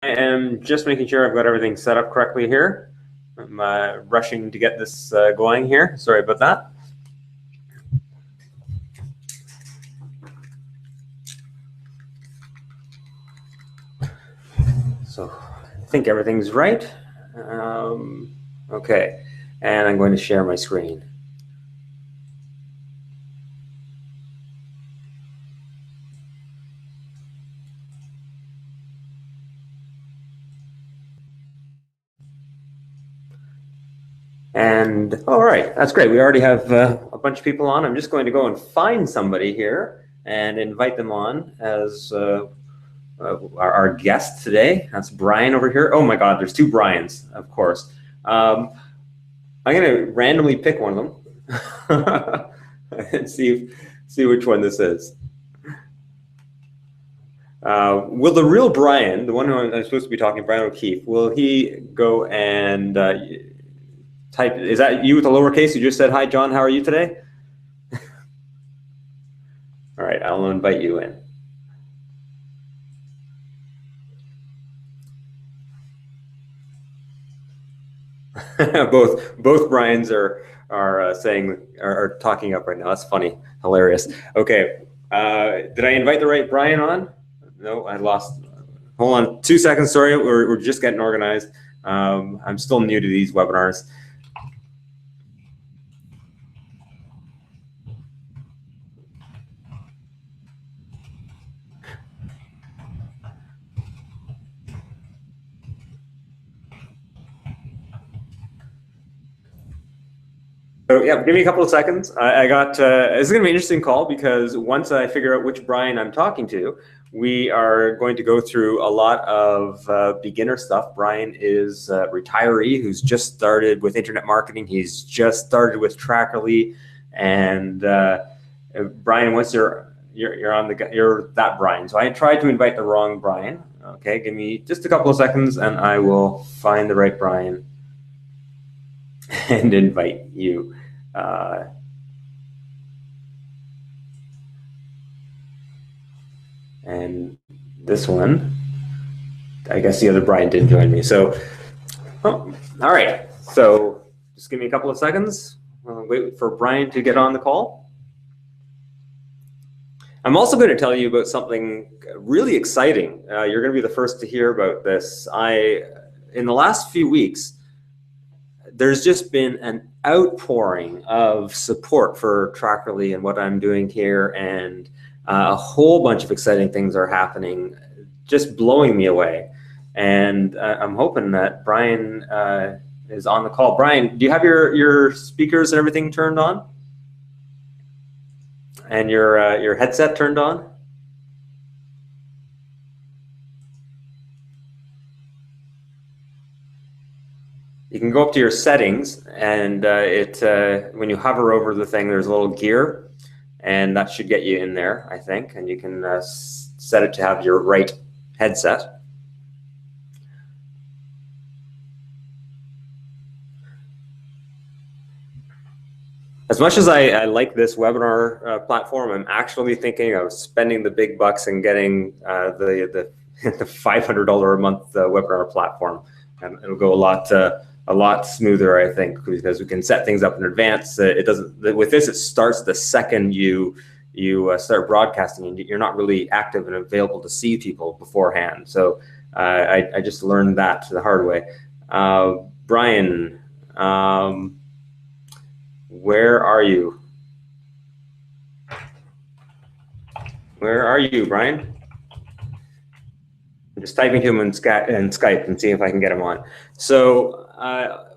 am just making sure I've got everything set up correctly here. I'm rushing to get this going here. Sorry about that. So I think everything's right. Okay, and I'm going to share my screen. And all right, that's great. We already have a bunch of people on. I'm just going to go and find somebody here and invite them on as our guest today. That's Brian over here. Oh my God, there's two Brians, of course. I'm going to randomly pick one of them and see which one this is. Will the real Brian, the one who I'm supposed to be talking, Brian O'Keefe, will he go and type? Is that you with the lowercase? You just said, "Hi, John. How are you today?" All right, I'll invite you in. both Brians are talking up right now. That's funny, hilarious. Okay, did I invite the right Brian on? No, I lost. Hold on, 2 seconds. Sorry, we're just getting organized. I'm still new to these webinars. So yeah, give me a couple of seconds. I got, it's going to be an interesting call because once I figure out which Brian I'm talking to, we are going to go through a lot of beginner stuff. Brian is a retiree who's just started with internet marketing. He's just started with Trackerly, and Brian, once you're that Brian. So I tried to invite the wrong Brian. Okay, give me just a couple of seconds, and I will find the right Brian and invite you. And this one, I guess the other Brian didn't join me. So, all right. So just give me a couple of seconds. I'll wait for Brian to get on the call. I'm also going to tell you about something really exciting. You're going to be the first to hear about this. In the last few weeks, there's just been an outpouring of support for Trackerly and what I'm doing here, and a whole bunch of exciting things are happening, just blowing me away. And I'm hoping that Brian is on the call. Brian, do you have your speakers and everything turned on? And your headset turned on? You can go up to your settings, and when you hover over the thing, there's a little gear, and that should get you in there, I think. And you can set it to have your right headset. As much as I like this webinar platform, I'm actually thinking of spending the big bucks and getting the $500 a month webinar platform, and it'll go a lot smoother, I think, because we can set things up in advance. It doesn't. With this, it starts the second you start broadcasting, and you're not really active and available to see people beforehand. So I just learned that the hard way. Brian, where are you? Where are you, Brian? I'm just typing to him in Skype and see if I can get him on. So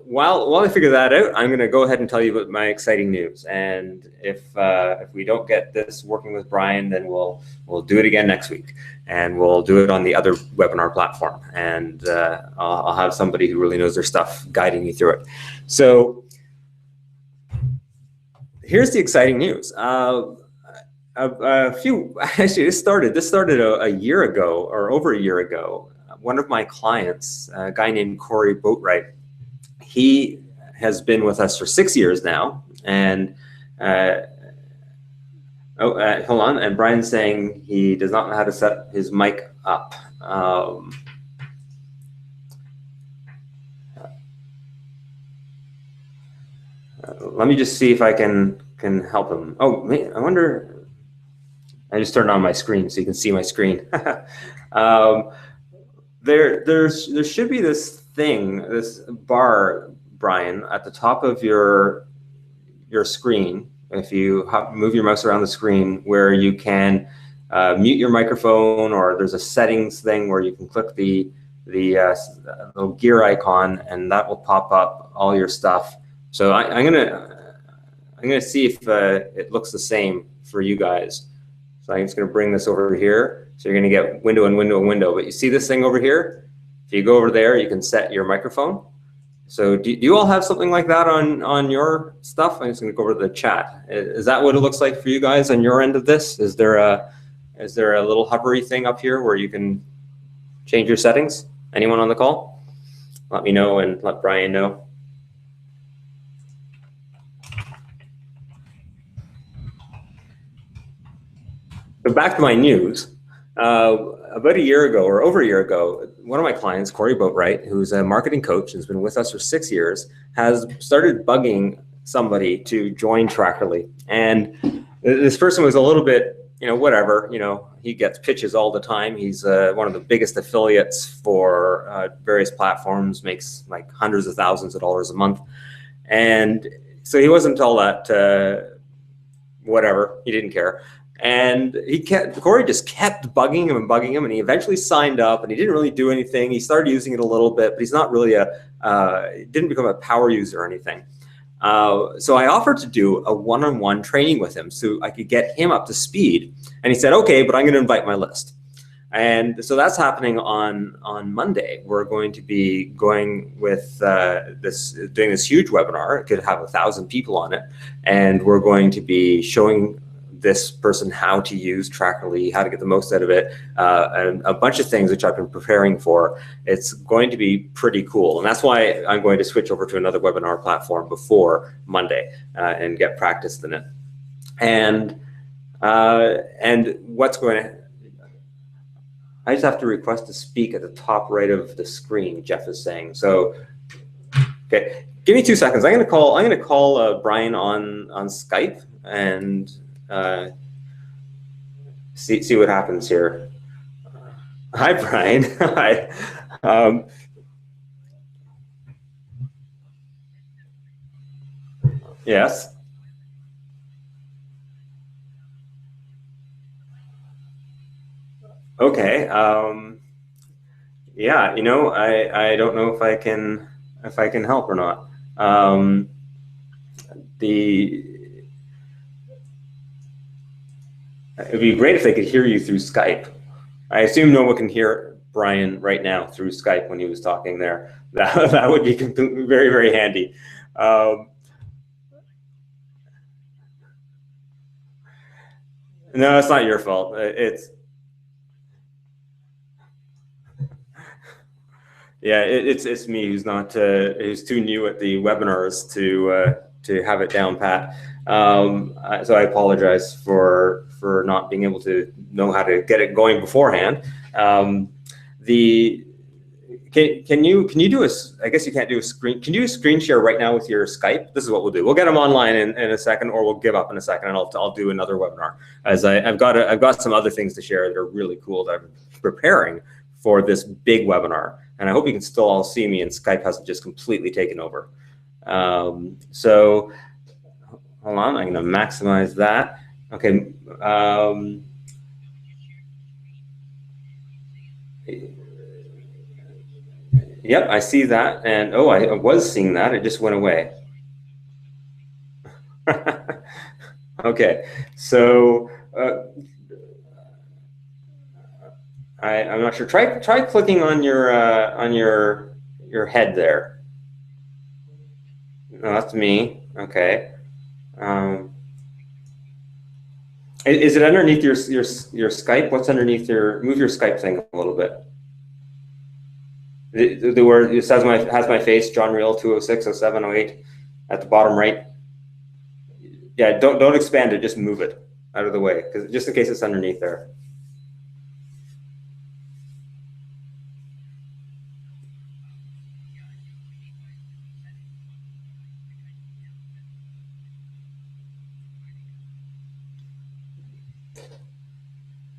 while I figure that out, I'm going to go ahead and tell you about my exciting news. And if we don't get this working with Brian, then we'll do it again next week, and we'll do it on the other webinar platform. And I'll have somebody who really knows their stuff guiding me through it. So here's the exciting news. Actually, this started a year ago, or over a year ago. One of my clients, a guy named Corey Boatwright, he has been with us for 6 years now. And hold on. And Brian's saying he does not know how to set his mic up. let me just see if I can help him. Oh, I wonder. I just turned on my screen so you can see my screen. um, there should be this thing, this bar, Brian, at the top of your screen. If you move your mouse around the screen, where you can mute your microphone, or there's a settings thing where you can click the little gear icon, and that will pop up all your stuff. So I'm gonna see if it looks the same for you guys. So I'm just gonna bring this over here. So you're gonna get window and window and window. But you see this thing over here? If you go over there, you can set your microphone. So do you all have something like that on your stuff? I'm just gonna go over to the chat. Is that what it looks like for you guys on your end of this? Is there a little hovery thing up here where you can change your settings? Anyone on the call? Let me know and let Brian know. But back to my news. About a year ago, or over a year ago, one of my clients, Corey Boatwright, who's a marketing coach and has been with us for 6 years, has started bugging somebody to join Trackerly. And this person was a little bit, whatever, he gets pitches all the time. He's one of the biggest affiliates for various platforms, makes like hundreds of thousands of dollars a month. And so he wasn't all that, whatever, he didn't care. And Corey just kept bugging him and bugging him, and he eventually signed up, and he didn't really do anything. He started using it a little bit, but he's not really he didn't become a power user or anything. So I offered to do a one-on-one training with him so I could get him up to speed. And he said, okay, but I'm going to invite my list. And so that's happening on Monday. We're going to be going with doing this huge webinar. It could have 1,000 people on it. And we're going to be showing this person how to use Trackerly, how to get the most out of it, and a bunch of things which I've been preparing for. It's going to be pretty cool. And that's why I'm going to switch over to another webinar platform before Monday and get practiced in it. And what's going to, I just have to request to speak at the top right of the screen, Jeff is saying. So, okay, give me 2 seconds. I'm going to call Brian on Skype and see what happens here. Hi, Brian. Hi. Yes. Okay. Yeah. I don't know if I can help or not. It'd be great if they could hear you through Skype. I assume no one can hear Brian right now through Skype when he was talking there. That would be very, very handy. No, it's not your fault. It's me who's not who's too new at the webinars to have it down pat. So I apologize for not being able to know how to get it going beforehand. Can you do a, I guess you can't do a screen, can you do a screen share right now with your Skype? This is what we'll do. We'll get them online in a second, or we'll give up in a second, and I'll do another webinar, as I've got some other things to share that are really cool that I'm preparing for this big webinar. And I hope you can still all see me and Skype hasn't just completely taken over. So hold on, I'm gonna maximize that. Okay. Yep, I see that. And oh, I was seeing that. It just went away. Okay, so I'm not sure. Try clicking on your head there. No, that's me. Okay. Is it underneath your Skype? What's underneath your? Move your Skype thing a little bit. The word it says has my face, John Real 2060708 at the bottom right. Yeah, don't expand it. Just move it out of the way, because just in case it's underneath there.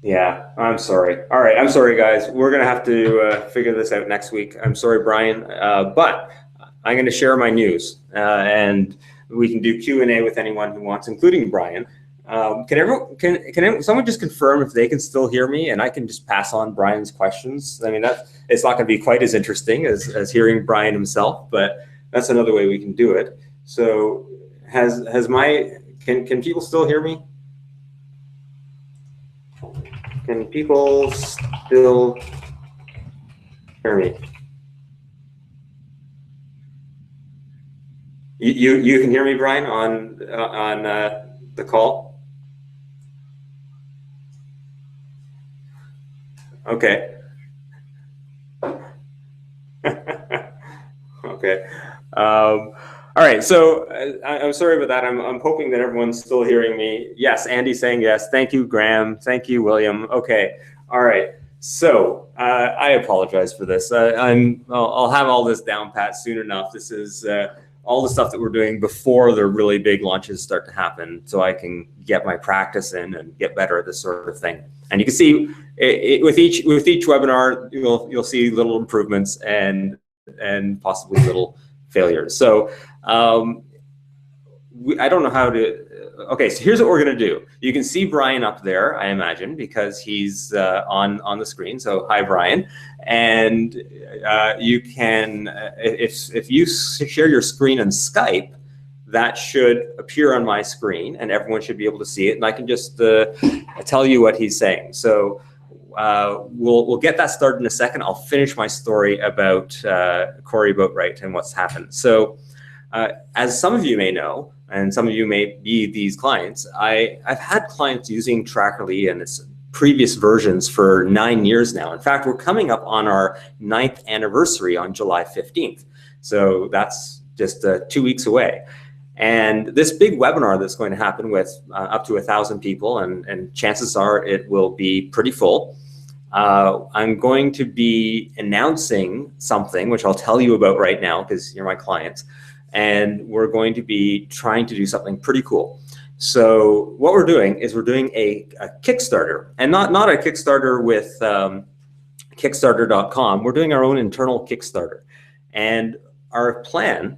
Yeah, I'm sorry. All right, I'm sorry, guys. We're gonna have to figure this out next week. I'm sorry, Brian, but I'm going to share my news, and we can do Q&A with anyone who wants, including Brian. Can someone just confirm if they can still hear me, and I can just pass on Brian's questions? I mean, that it's not going to be quite as interesting as hearing Brian himself, but that's another way we can do it. So, has my can people still hear me? Can people still hear me? You can hear me, Brian, on the call. Okay. Okay. All right. So I'm sorry about that. I'm hoping that everyone's still hearing me. Yes, Andy's saying yes. Thank you, Graham. Thank you, William. Okay. All right. So I apologize for this. I'll have all this down pat soon enough. This is all the stuff that we're doing before the really big launches start to happen, so I can get my practice in and get better at this sort of thing. And you can see with each webinar, you'll see little improvements and possibly little failures. So I don't know how to. Okay, so here's what we're gonna do. You can see Brian up there, I imagine, because he's on the screen. So hi, Brian, and you can if you share your screen in Skype, that should appear on my screen, and everyone should be able to see it. And I can just tell you what he's saying. So we'll get that started in a second. I'll finish my story about Corey Boatwright and what's happened. So as some of you may know, and some of you may be these clients, I've had clients using Trackerly and its previous versions for 9 years now. In fact, we're coming up on our 9th anniversary on July 15th. So that's just 2 weeks away. And this big webinar that's going to happen with up to 1,000 people, and chances are it will be pretty full. I'm going to be announcing something, which I'll tell you about right now because you're my clients. And we're going to be trying to do something pretty cool. So what we're doing is we're doing a Kickstarter, and not a Kickstarter with Kickstarter.com. We're doing our own internal Kickstarter. And our plan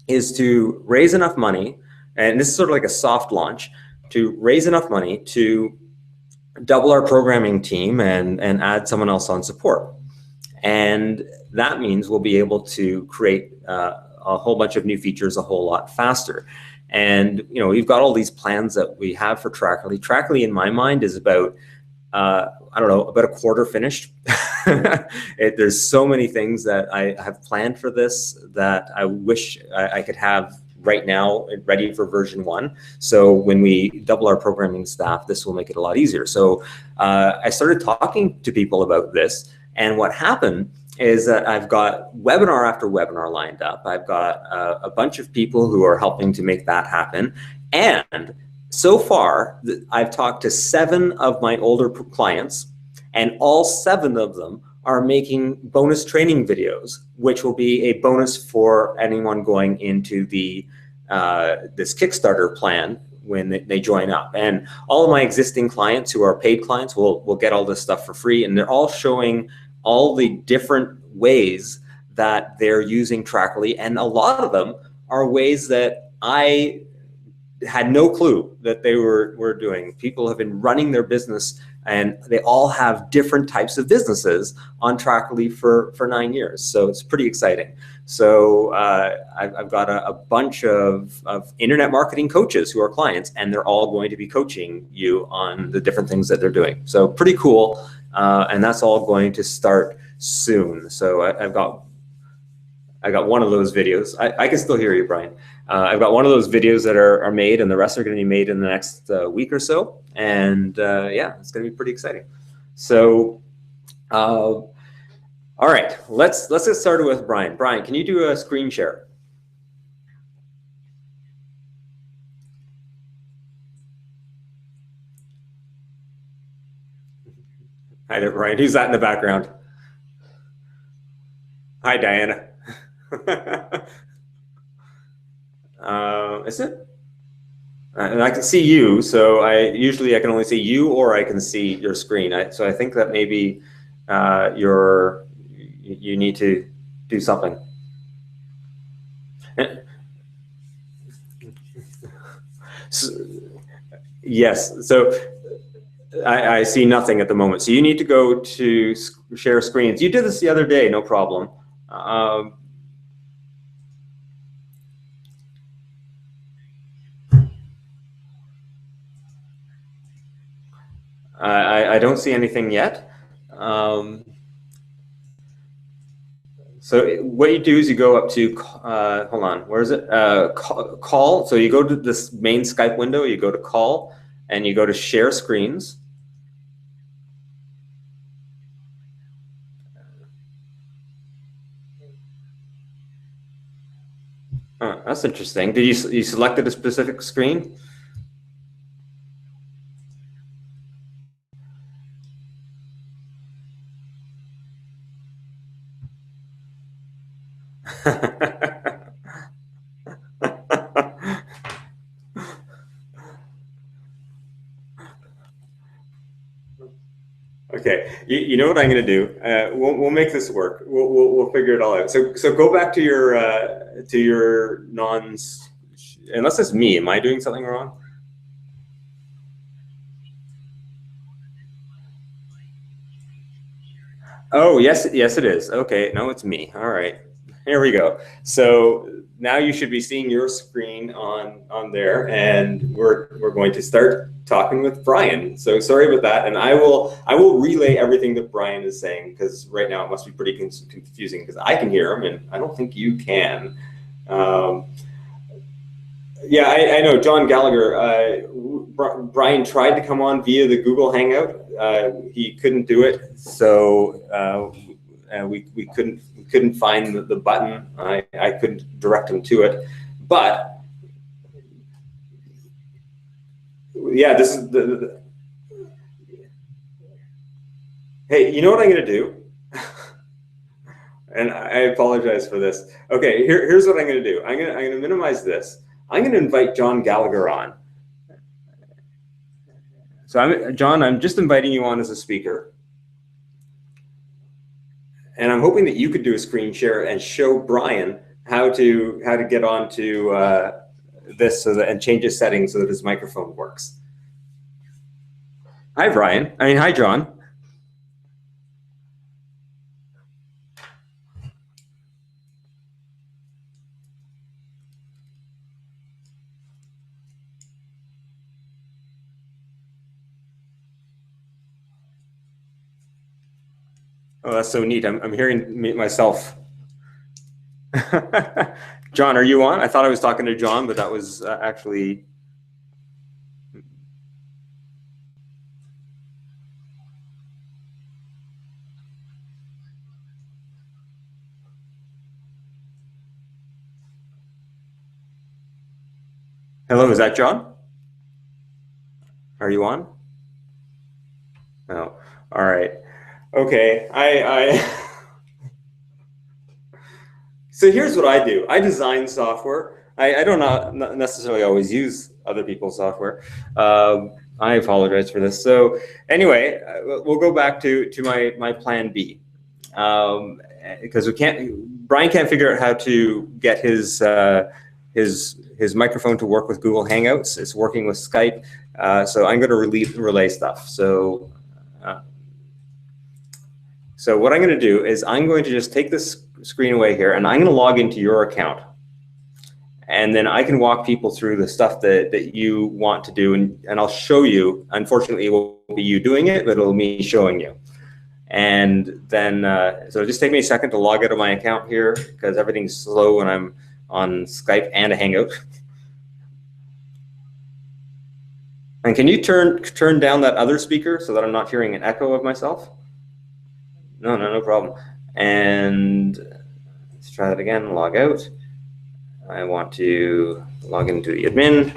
is to raise enough money, and this is sort of like a soft launch, to raise enough money to double our programming team and add someone else on support. And that means we'll be able to create a whole bunch of new features a whole lot faster. And we've got all these plans that we have for Trackerly. Trackerly, in my mind, is about I don't know, about a quarter finished. There's so many things that I have planned for this that I wish I could have right now ready for version 1. So when we double our programming staff, this will make it a lot easier. So I started talking to people about this, and what happened is that I've got webinar after webinar lined up. I've got a bunch of people who are helping to make that happen. And so far, I've talked to 7 of my older clients, and all 7 of them are making bonus training videos, which will be a bonus for anyone going into the this Kickstarter plan when they join up. And all of my existing clients who are paid clients will get all this stuff for free, and they're all showing all the different ways that they're using Trackerly, and a lot of them are ways that I had no clue that they were doing. People have been running their business, and they all have different types of businesses on Trackerly for 9 years. So it's pretty exciting. So I've got a bunch of internet marketing coaches who are clients, and they're all going to be coaching you on the different things that they're doing. So pretty cool. And that's all going to start soon. So I got one of those videos. I can still hear you, Brian. I've got one of those videos that are made, and the rest are going to be made in the next week or so. And yeah, it's going to be pretty exciting. So, all right, let's get started with Brian. Brian, can you do a screen share? Hi there, Brian. Who's that in the background? Hi, Diana. Is it? And I can see you, so I can only see you, or I can see your screen. So I think that maybe you need to do something. So, yes. So I see nothing at the moment. So you need to go to share screens. You did this the other day, no problem. Um, I don't see anything yet. Um, so what you do is you go up to, hold on, where is it? Call. So you go to this main Skype window, you go to call, and you go to share screens. That's interesting. Did you selected a specific screen? Okay, you know what I'm going to do? We'll make this work. We'll figure it all out. So go back to your non. Unless it's me, am I doing something wrong? Oh yes, yes it is. Okay, no, it's me. All right, here we go. So now you should be seeing your screen on there, and we're going to start talking with Brian. So sorry about that, and I will relay everything that Brian is saying, because right now it must be pretty confusing, because I can hear him and I don't think you can. Um, yeah, I know John Gallagher. Brian tried to come on via the Google Hangout. He couldn't do it, so we couldn't find the button. I couldn't direct him to it, but yeah, this is the hey, you know what I'm going to do? And I apologize for this. Okay, here's what I'm going to do. I'm going to minimize this. I'm going to invite John Gallagher on. So John, I'm just inviting you on as a speaker. And I'm hoping that you could do a screen share and show Brian how to get onto this and change his settings so that his microphone works. Hi, Brian. Hi, John. Oh, that's so neat. I'm hearing myself. John, are you on? I thought I was talking to John, but that was actually. Hello, is that John? Are you on? No. All right. Okay. So here's what I do. I design software. I don't not necessarily always use other people's software. I apologize for this. So anyway, we'll go back to my plan B, because Brian can't figure out how to get his microphone to work with Google Hangouts. It's working with Skype. So I'm going to relay stuff. So what I'm going to do is I'm going to just take this screen away here, and I'm going to log into your account. And then I can walk people through the stuff that you want to do, and I'll show you. Unfortunately, it won't be you doing it, but it'll be me showing you. And then, so just take me a second to log out of my account here, because everything's slow when I'm on Skype and a Hangout. And can you turn down that other speaker so that I'm not hearing an echo of myself? No problem. And let's try that again, log out. I want to log into the admin.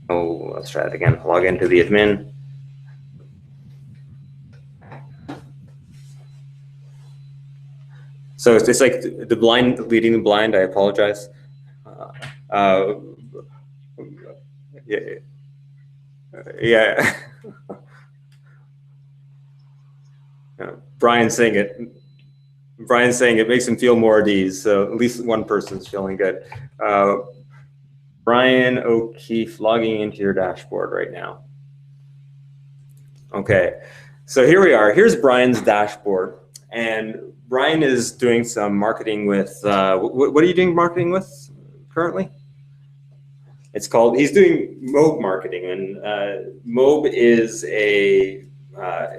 Oh, let's try that again, log into the admin. So it's like the blind leading the blind. I apologize. Yeah, yeah. Brian's saying it. Brian's saying it makes him feel more at ease. So at least one person's feeling good. Brian O'Keefe logging into your dashboard right now. Okay, so here we are. Here's Brian's dashboard, and Brian is doing some marketing with. What are you doing marketing with currently? It's called. He's doing Mobe marketing, and Mobe is a.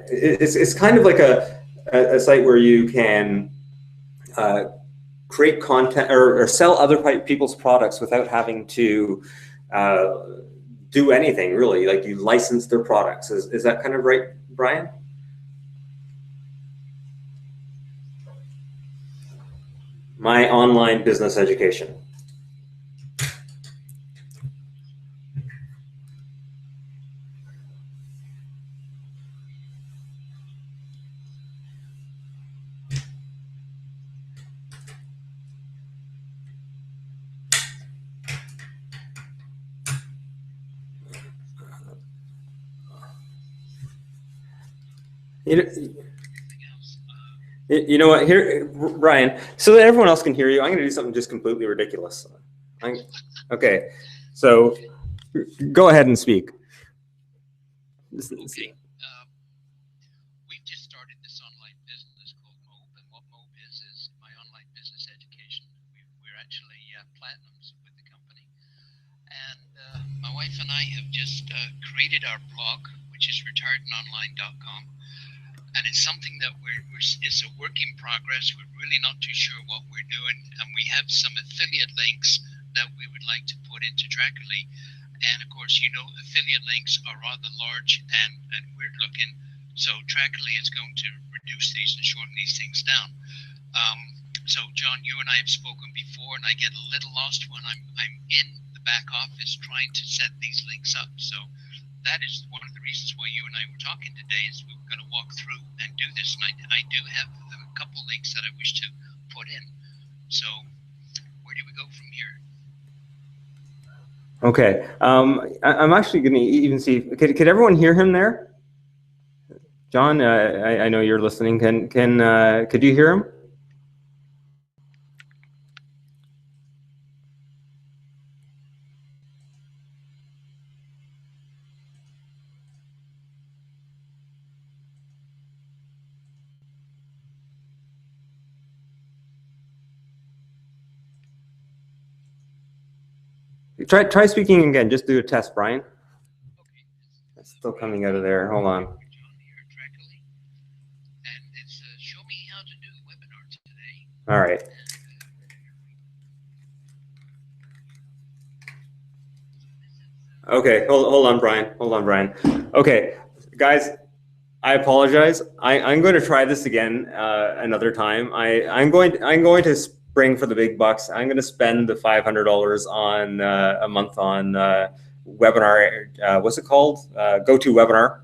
It's kind of like a site where you can create content or sell other people's products without having to do anything really. Like you license their products. Is that kind of right, Brian? My online business education. You know what, here, Ryan, so that everyone else can hear you, I'm going to do something just completely ridiculous. Okay, so go ahead and speak. Okay. We've just started this online business called Mobe, and what Mobe is my online business education. We're actually platinums with the company, and my wife and I have just created our blog, which is retiredonline.com. And it's something that it's a work in progress. We're really not too sure what we're doing. And we have some affiliate links that we would like to put into Trackerly. And of course, you know, affiliate links are rather large and weird looking. So Trackerly is going to reduce these and shorten these things down. So John, you and I have spoken before, and I get a little lost when I'm in the back office trying to set these links up. So that is one of the reasons why you and I were talking today, is we were going to walk through and do this. And I do have a couple links that I wish to put in. So where do we go from here? Okay, I'm actually going to even see, could everyone hear him there? John, I know you're listening. Could you hear him? Try speaking again. Just do a test, Brian. Okay. It's still coming out of there. Hold on. And it's show me how to do webinar today. All right. Okay, hold on, Brian. Hold on, Brian. Okay, guys, I apologize. I'm going to try this again another time. I'm going to spring for the big bucks. I'm going to spend the $500 on a month on webinar. What's it called? GoToWebinar,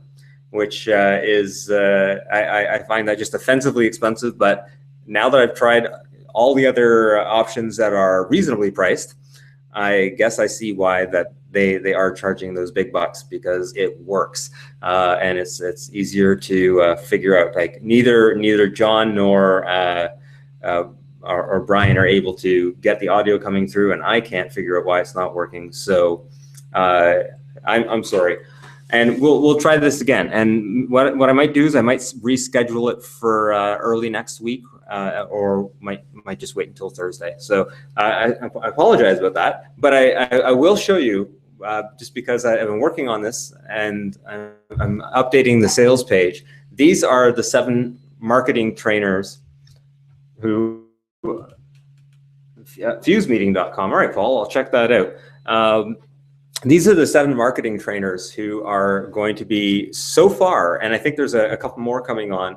which is I find that just offensively expensive. But now that I've tried all the other options that are reasonably priced, I guess I see why that they are charging those big bucks, because it works and it's easier to figure out. Like neither John nor or Brian are able to get the audio coming through, and I can't figure out why it's not working. So I'm sorry, and we'll try this again. And what I might do is I might reschedule it for early next week, or might just wait until Thursday. So I apologize about that, but I will show you. Just because I've been working on this and I'm updating the sales page. These are the 7 marketing trainers who, fusemeeting.com. All right, Paul, I'll check that out. These are the 7 marketing trainers who are going to be, so far, and I think there's a couple more coming on,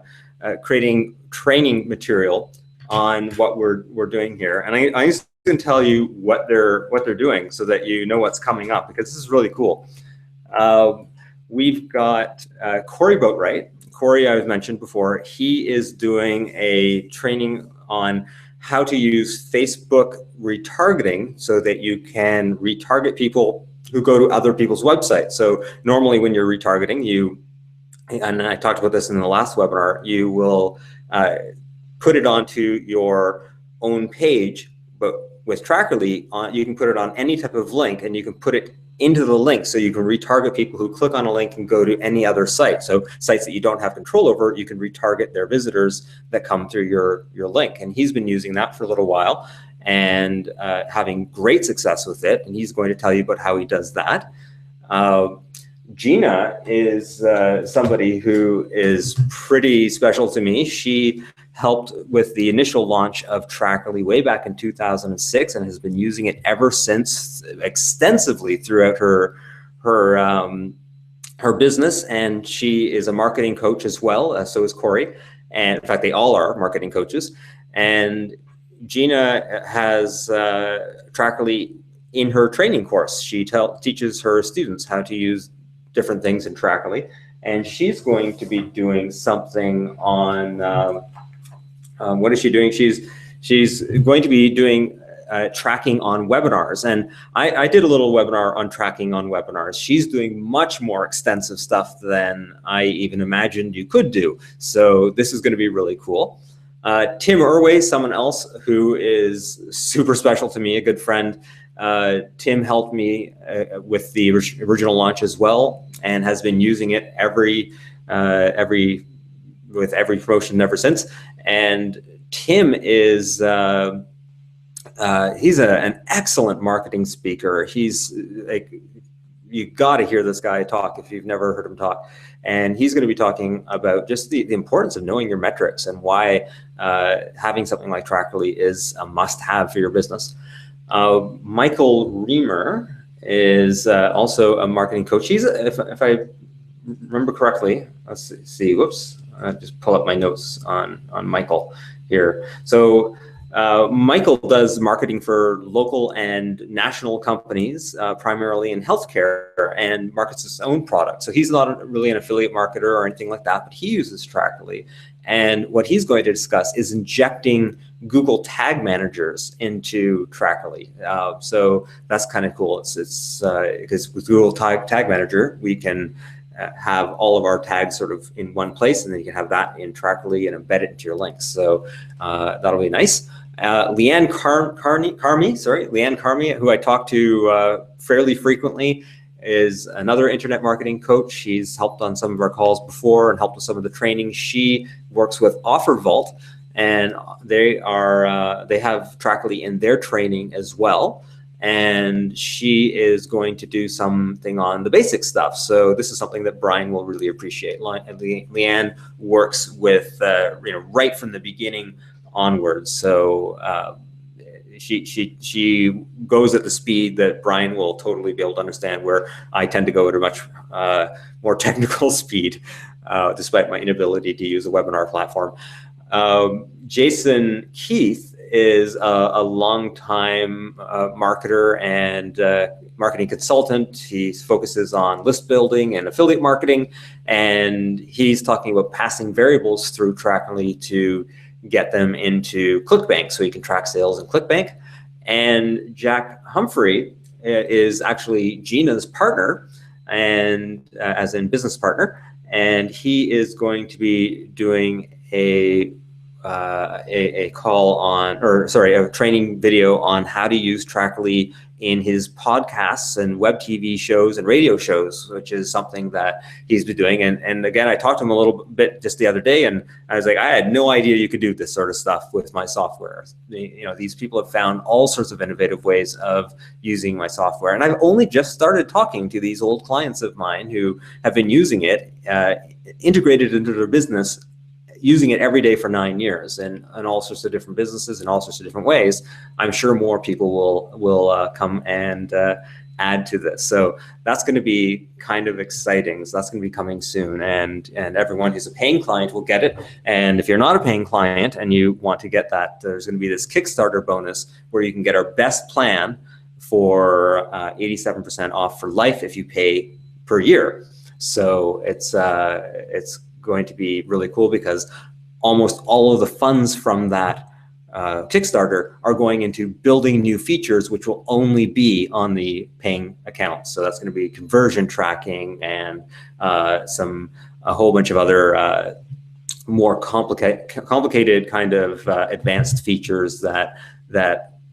creating training material on what we're doing here. And I can tell you what they're doing so that you know what's coming up, because this is really cool. We've got Corey Boatwright. Corey, I've mentioned before, he is doing a training on how to use Facebook retargeting so that you can retarget people who go to other people's websites. So normally when you're retargeting, and I talked about this in the last webinar, you will put it onto your own page, but with Trackerly, you can put it on any type of link, and you can put it into the link, so you can retarget people who click on a link and go to any other site. So sites that you don't have control over, you can retarget their visitors that come through your link. And he's been using that for a little while and having great success with it. And he's going to tell you about how he does that. Gina is somebody who is pretty special to me. She helped with the initial launch of Trackerly way back in 2006 and has been using it ever since extensively throughout her business. And she is a marketing coach as well. So is Corey. And in fact, they all are marketing coaches. And Gina has Trackerly in her training course. She teaches her students how to use different things in Trackerly. And she's going to be doing something on what is she doing? She's going to be doing tracking on webinars. And I did a little webinar on tracking on webinars. She's doing much more extensive stuff than I even imagined you could do. So this is going to be really cool. Tim Irway, someone else who is super special to me, a good friend. Tim helped me with the original launch as well, and has been using it with every promotion ever since. And Tim is he's an excellent marketing speaker. He's like, you got to hear this guy talk if you've never heard him talk. And he's going to be talking about just the importance of knowing your metrics and why having something like Trackerly is a must-have for your business. Michael Reamer is also a marketing coach. He's, if I remember correctly, let's see, whoops, just pull up my notes on Michael here. So Michael does marketing for local and national companies, primarily in healthcare, and markets his own product. So he's not really an affiliate marketer or anything like that, but he uses Trackerly. And what he's going to discuss is injecting Google Tag Managers into Trackerly. So that's kind of cool. It's because with Google Tag Manager, we can have all of our tags sort of in one place, and then you can have that in Trackerly and embed it into your links. So that'll be nice. Leanne Carmi, who I talk to fairly frequently, is another internet marketing coach. She's helped on some of our calls before and helped with some of the training. She works with OfferVault, and they have Trackerly in their training as well. And she is going to do something on the basic stuff. So this is something that Brian will really appreciate. Leanne works with right from the beginning onwards. So she goes at the speed that Brian will totally be able to understand, where I tend to go at a much more technical speed, despite my inability to use a webinar platform. Jason Keith is a long-time marketer and marketing consultant. He focuses on list building and affiliate marketing, and he's talking about passing variables through Trackerly to get them into ClickBank, so you can track sales in ClickBank. And Jack Humphrey is actually Gina's partner, and as in business partner, and he is going to be doing a call on, or sorry, a training video on how to use Trackerly in his podcasts and web TV shows and radio shows, which is something that he's been doing. And again, I talked to him a little bit just the other day, and I was like, I had no idea you could do this sort of stuff with my software. These people have found all sorts of innovative ways of using my software. And I've only just started talking to these old clients of mine who have been using it, integrated into their business, using it every day for 9 years, and all sorts of different businesses in all sorts of different ways. I'm sure more people will come and add to this. So that's going to be kind of exciting. So that's going to be coming soon, and everyone who's a paying client will get it. And if you're not a paying client and you want to get that, there's going to be this Kickstarter bonus where you can get our best plan for 87% off for life if you pay per year. So it's going to be really cool, because almost all of the funds from that Kickstarter are going into building new features, which will only be on the paying accounts. So that's going to be conversion tracking and a whole bunch of other more complicated kind of advanced features that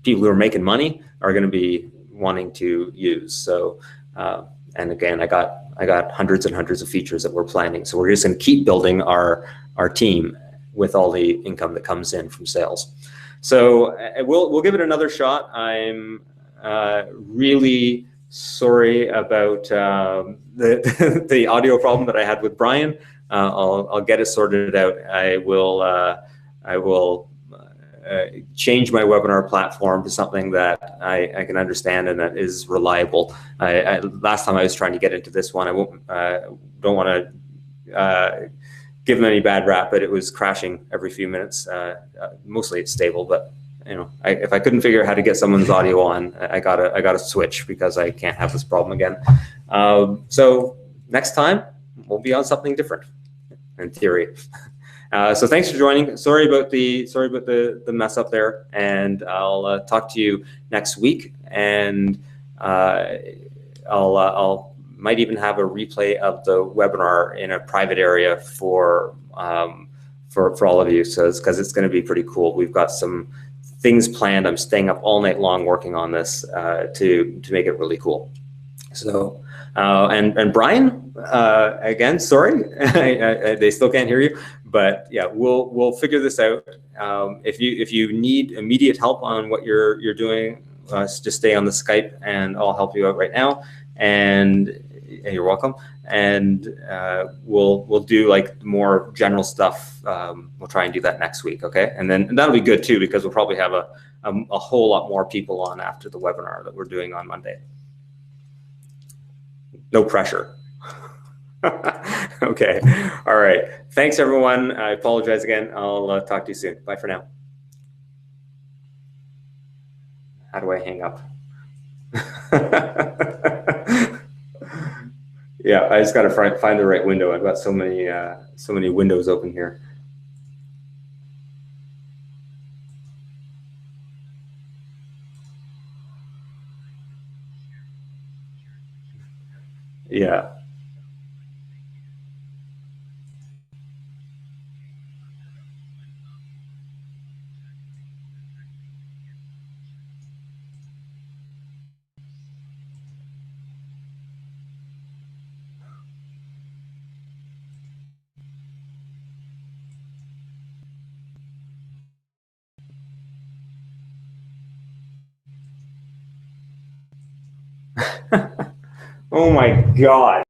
people who are making money are going to be wanting to use. So, and again, I got hundreds and hundreds of features that we're planning. So we're just going to keep building our team with all the income that comes in from sales. So we'll give it another shot. I'm really sorry about the audio problem that I had with Brian. I'll get it sorted out. I will change my webinar platform to something that I can understand and that is reliable. Last time I was trying to get into this one, don't want to give them any bad rap, but it was crashing every few minutes. Mostly it's stable, but if I couldn't figure out how to get someone's audio on, I gotta switch because I can't have this problem again. So next time we'll be on something different, in theory. So thanks for joining. Sorry about the mess up there, and I'll talk to you next week. And I'll might even have a replay of the webinar in a private area for all of you. So because it's going to be pretty cool. We've got some things planned. I'm staying up all night long working on this to make it really cool. So and Brian, again, sorry, they still can't hear you, but yeah, we'll figure this out. If you need immediate help on what you're doing, just stay on the Skype and I'll help you out right now. And you're welcome. And we'll do like more general stuff. We'll try and do that next week, okay? And that'll be good too, because we'll probably have a whole lot more people on after the webinar that we're doing on Monday. No pressure. Okay. All right. Thanks, everyone. I apologize again. I'll talk to you soon. Bye for now. How do I hang up? Yeah, I just got to find the right window. I've got so many windows open here. Yeah. Oh my God.